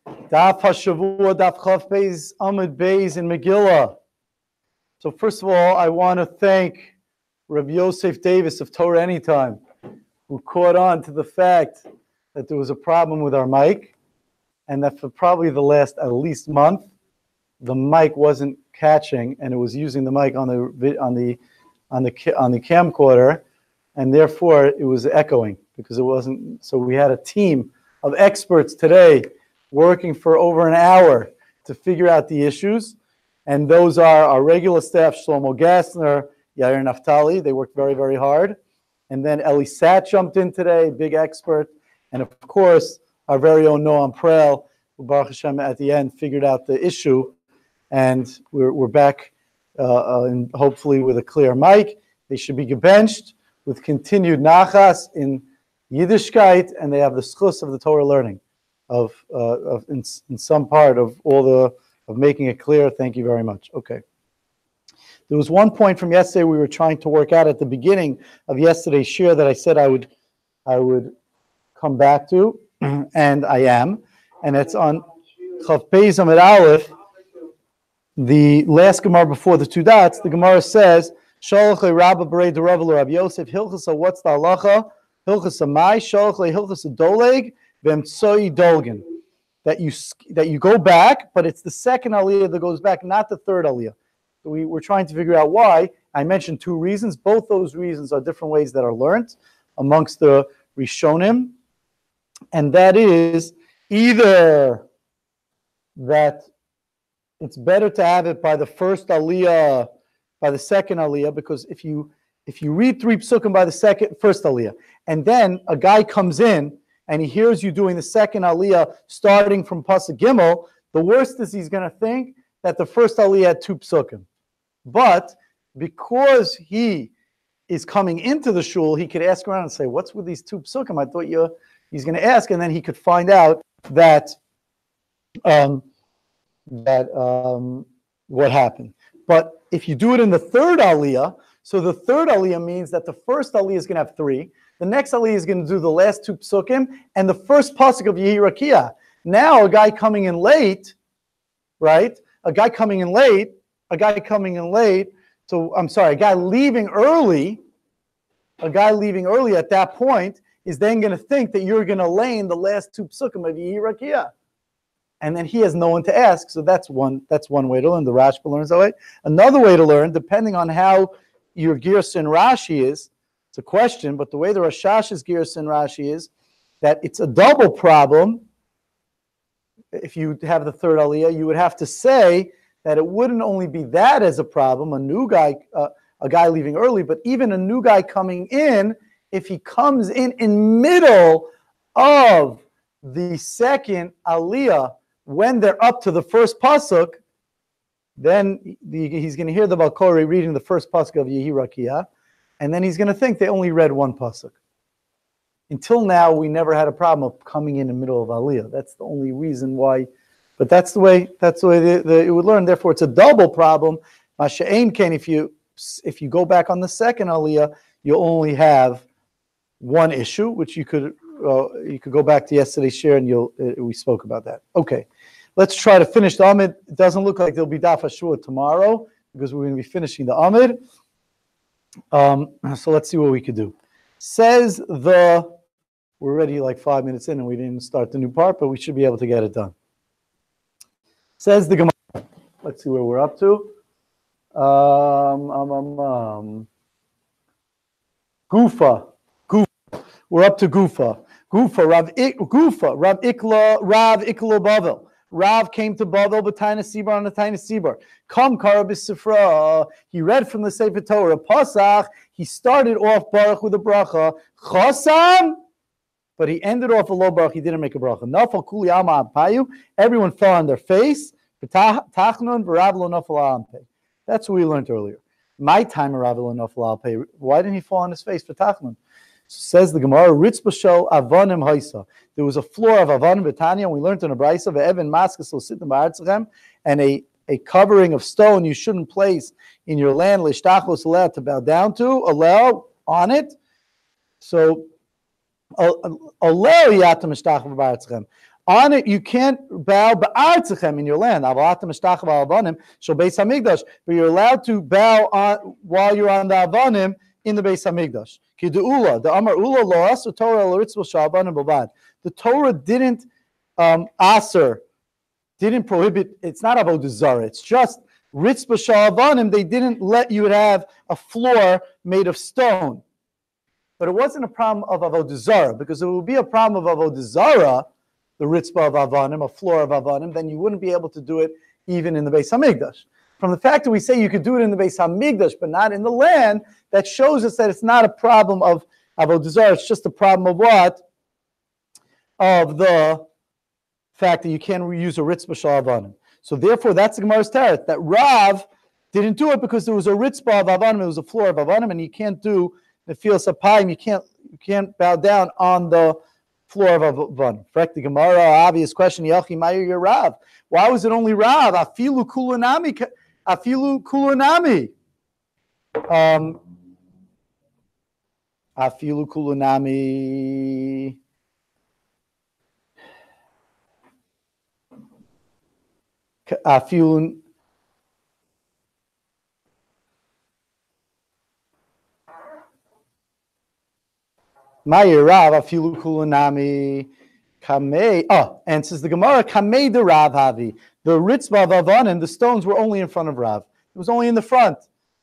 Daf Hashavua, Daf Chav Beis, Amud Beis in Megillah. So first of all, I want to thank Rabbi Yosef Davis of Torah Anytime, who caught on to the fact that there was a problem with our mic, and that for probably the last at least month, the mic wasn't catching, and it was using the mic on the camcorder, and therefore it was echoing because it wasn't. So we had a team of experts today working for over an hour to figure out the issues. And those are our regular staff, Shlomo Gassner, Yair Naftali. They worked very, very hard. And then Eli Sat jumped in today, big expert. And of course, our very own Noam Prel, who Baruch Hashem at the end figured out the issue. And we're back, and hopefully with a clear mic. They should be gebenched with continued nachas in Yiddishkeit, and they have the schus of the Torah learning in some part of making it clear. Thank you very much. Okay. There was one point from yesterday we were trying to work out at the beginning of yesterday's shir that I said I would come back to, and I am, and it's on Chav Beis Amud Aleph, the last Gemara before the two dots. The Gemara says, Shalach le Rabba Berei de Rabba le Rabbi Yosef Hilchasa. What's the halacha? Hilchasa Mai Shalach le Hilchasa Doleg V'Emtsoi Dolgen. That you go back, but it's the second aliyah that goes back, not the third aliyah. So we were trying to figure out why. I mentioned two reasons. Both those reasons are different ways that are learned amongst the Rishonim, and that is either that it's better to have it by the first aliyah, by the second aliyah, because if you read three psukim by the first aliyah, and then a guy comes in and he hears you doing the second aliyah starting from pasuk gimel, the worst is he's going to think that the first aliyah had two psukim. But because he is coming into the shul, he could ask around and say, "What's with these two psukim? I thought he's going to ask," and then he could find out that what happened. But if you do it in the third aliyah, so the third aliyah means that the first aliyah is going to have three. The next aliyah is going to do the last two psukim and the first pasuk of Yehi Rakiah. Now a guy coming in late, right? A guy leaving early at that point is then going to think that you're going to lay in the last two psukim of Yehi Rakiah. And then he has no one to ask. So that's one way to learn. The Rashba learns that way. Another way to learn, depending on how your Girsin Rashi is, it's a question, but the way the Rashash's Girsin Rashi is that it's a double problem. If you have the third aliyah, you would have to say that it wouldn't only be that as a problem, a guy leaving early, but even a new guy coming in, if he comes in middle of the second aliyah, when they're up to the first pasuk, then he's going to hear the Balkori reading the first pasuk of Yehi Rakiah, and then he's going to think they only read one pasuk. Until now, we never had a problem of coming in the middle of aliyah. That's the only reason why. But that's the way it would learn. Therefore, it's a double problem. Masha'ain Ken, if you go back on the second aliyah, you only have one issue, which you could go back to yesterday's share, and we spoke about that. Okay, let's try to finish the Amid. It doesn't look like there'll be Daf Hashavua tomorrow because we're going to be finishing the Amid. So let's see what we could do. We're already like 5 minutes in, and we didn't start the new part, but we should be able to get it done. Says the Gemara. Let's see where we're up to. Gufa. We're up to Gufa. Rav Ikla Bavel. Rav came to Bavel b'Taina Sibar on the Taina Sibar. Kam Kara b'Sifra. He read from the Sefer Torah. Pasach. He started off Baruch with a bracha. Chosam. But he ended off a low baruch. He didn't make a bracha. Nafal kuli alma apayu. Everyone fell on their face. Tachnun v'Rav lo nafal alpay. That's what we learned earlier. My time Rav lo nafal alpay. Why didn't he fall on his face for Tachnun? Says the Gemara, Ritzbashel Avanim Haisa. There was a floor of Avanim Betania, and we learned in a Braisa, Ve'evin Maskas will sit in Ba'artzachem, and a covering of stone you shouldn't place in your land, Lishtachos allowed to bow down to, allow on it. So, On it, you can't bow ba'artzechem in your land. But you're allowed to bow on while you're on the Avanim in the Beis Hamikdash. The Torah didn't aser, didn't prohibit. It's not avodah zarah. It's just ritzvah sha'avanim. They didn't let you have a floor made of stone. But it wasn't a problem of avodah zarah, because it would be a problem of avodah zarah, the ritzvah of avanim, a floor of avanim, then you wouldn't be able to do it even in the Beis Hamikdash. From the fact that we say you could do it in the Beis Hamikdash, but not in the land, that shows us that it's not a problem of avodah zarah. It's just a problem of what? Of the fact that you can't use a ritzvah sha'avanim. So therefore, that's the Gemara's teretz, that Rav didn't do it because there was a ritzvah of avanim, it was a floor of avanim, and you can't do the feel sapayim, you can't bow down on the floor of avanim. Correct the Gemara, obvious question, Yachi Mayer your Rav. Why was it only Rav? Afilu kulanami, afilu kulanami. Afilu kulanami. Afilun. Mayer Rav afilu kulanami kamei. Oh, and says the Gemara kamei de Rav havi. The ritzvah of avanim, the stones were only in front of Rav. It was only in the front.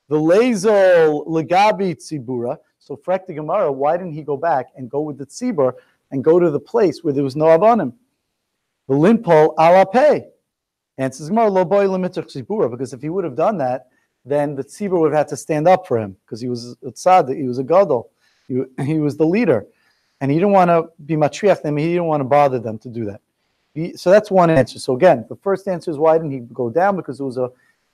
The lezel legabi tzibura. So frek the Gemara, why didn't he go back and go with the tzibur and go to the place where there was no avanim? The limpol alapeh. And says Gemara lo boy lemitzach tzibura, because if he would have done that, then the tzibur would have had to stand up for him, because he was a tzaddik, he was a gadol. He was the leader, and he didn't want to be matriach them. He didn't want to bother them to do that. So that's one answer. So again, the first answer is why didn't he go down? Because it was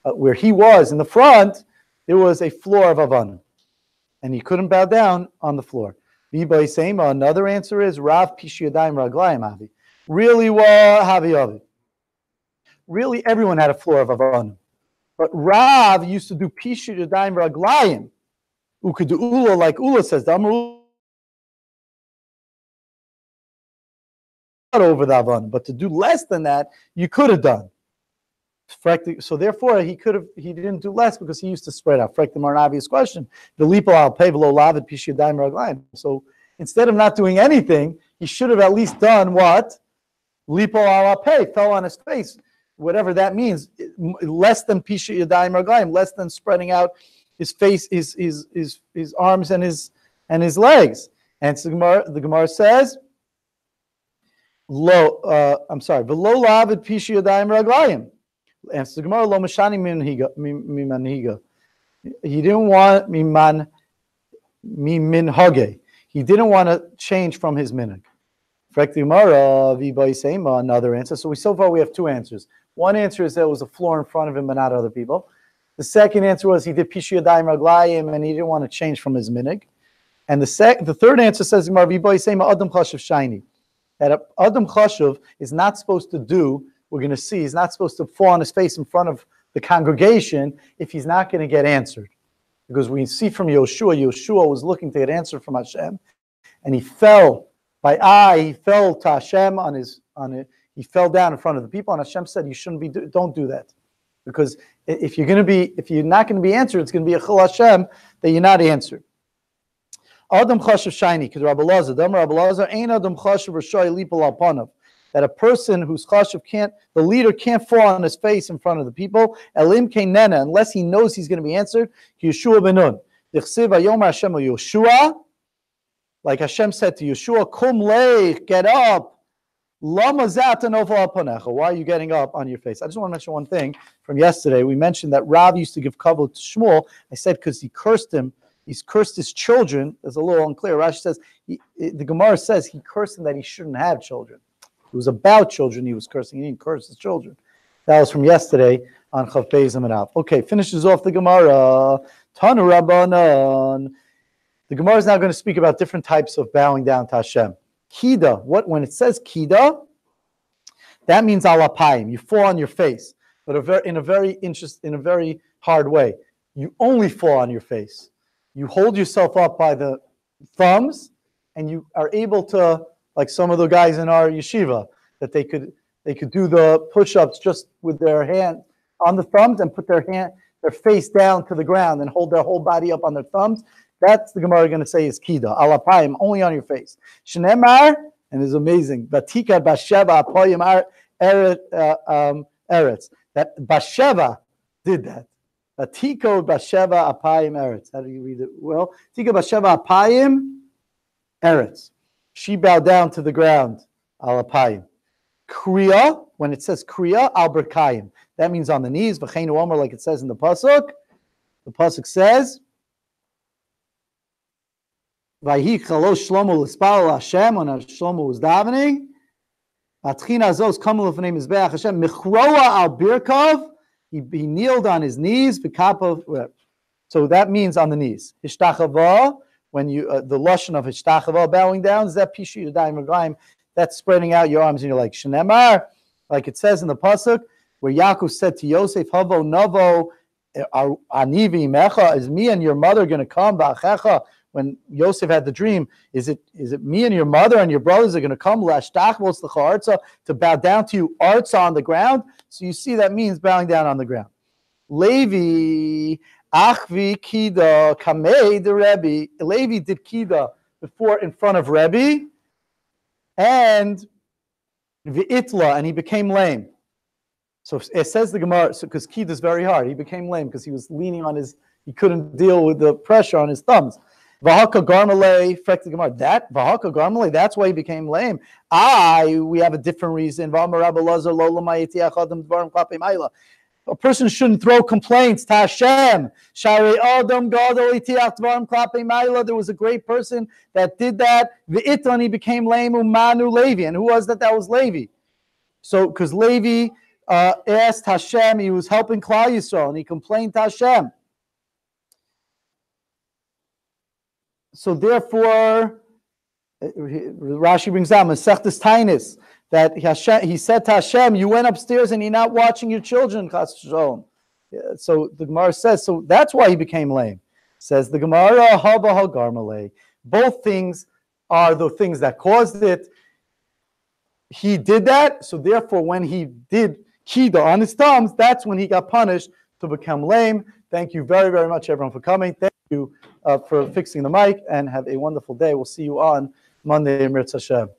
where he was in the front, there was a floor of avanim, and he couldn't bow down on the floor. Another answer is Rav pishi yadayim raglayim havi. Really, havi havi. Really, everyone had a floor of avanim, but Rav used to do pishi yadayim raglayim. Ukedu'ula, like Ula says, the Amar over the Avan, but to do less than that, you could have done. So therefore, he didn't do less because he used to spread out. The more obvious question. So instead of not doing anything, he should have at least done what? Lipo al pay, fell on his face, whatever that means. Less than pisha yadayim raglayim, less than spreading out his face, his arms and his legs. And so the Gemara says, v'lo lavid pishi yadayim raglayim. And so the Gemara lo mashani mimanhiga. He didn't want minhage. He didn't want to change from his minhag. Another answer. So far we have two answers. One answer is there was a floor in front of him, but not other people. The second answer was he did pishi yadayim raglayim and he didn't want to change from his minhag. And the third answer says Adam chashuv shiny, that Adam chashuv is not supposed to do. We're going to see he's not supposed to fall on his face in front of the congregation if he's not going to get answered, because we see from Yoshua was looking to get answered from Hashem, and he fell he fell to Hashem he fell down in front of the people, and Hashem said don't do that. Because if you're not going to be answered, it's going to be a chil Hashem that you're not answered. Adam chashuv shiny, because Rabbi Lazar, ain't Adam chashuv r'shoy lipol al panav, that a person whose chashuv the leader can't fall on his face in front of the people, elim keinena, unless he knows he's going to be answered. Yeshua benun, dichsiv ayomer Hashem Yoshua, like Hashem said to Yeshua, kum leich, get up. Why are you getting up on your face? I just want to mention one thing from yesterday. We mentioned that Rav used to give kavod to Shmuel. I said because he cursed him. He's cursed his children. It's a little unclear. Rashi says, the Gemara says he cursed him that he shouldn't have children. It was about children he was cursing. He didn't curse his children. That was from yesterday on Chav Beis Amanav. Okay, finishes off the Gemara. Tanu Rabbanan. The Gemara is now going to speak about different types of bowing down to Hashem. Kida, when it says kida, that means alapayim. You fall on your face, but in a very hard way. You only fall on your face. You hold yourself up by the thumbs, and you are able to, like some of the guys in our yeshiva, that they could do the push-ups just with their hand on the thumbs and put their face down to the ground and hold their whole body up on their thumbs. That's the Gemara going to say is kida alapayim, only on your face. Shnemar, and it's amazing. Batika basheva apayim eretz. That Basheva did that. Batiko basheva apayim eretz. How do you read it? Well, tika basheva apayim eretz. She bowed down to the ground. Alapayim. Kriya, when it says kriya, al berkayim. That means on the knees. V'cheinu omer, like it says in the pasuk. The pasuk says, "Vayhi chalosh Shlomo l'spal Hashem." When Shlomo was davening, Atchina zos kamu l'fnei mizbeach Hashem michroa al birkav. He kneeled on his knees. V'kapav. So that means on the knees. Hishtachava, when you the lashon of hishtachava, bowing down, zeh pishu yadayim regayim. That's spreading out your arms and you're like Shnemar, like it says in the pasuk, where Yaakov said to Yosef, Havo Novo Anivi Mecha, is me and your mother going to come? Va'achecha, when Yosef had the dream, is it me and your mother and your brothers are going to come? Lashtachvos l'cha arza, to bow down to you, arza on the ground. So you see that means bowing down on the ground. Levi Achvi Kida Kamei the Rebbe. Levi did Kida before in front of Rebbe. And v'itla, and he became lame. So it says the Gemara, because Kid is very hard. He became lame because he was leaning on he couldn't deal with the pressure on his thumbs. V'haka garmalei, frek the Gemara. V'haka garmalei, that's why he became lame. We have a different reason. A person shouldn't throw complaints to Hashem. There was a great person that did that. V'itan, he became lame. Umanu Levi. And who was that? That was Levi. So, because Levi asked Hashem, he was helping Klal Yisrael, and he complained to Hashem. So, therefore, Rashi brings down Masechtas Tainis, that he said to Hashem, you went upstairs and you're not watching your children. So the Gemara says, so that's why he became lame. Says the Gemara, both things are the things that caused it. He did that, so therefore when he did kida on his thumbs, that's when he got punished to become lame. Thank you very, very much, everyone, for coming. Thank you for fixing the mic, and have a wonderful day. We'll see you on Monday, Mirz Hashem.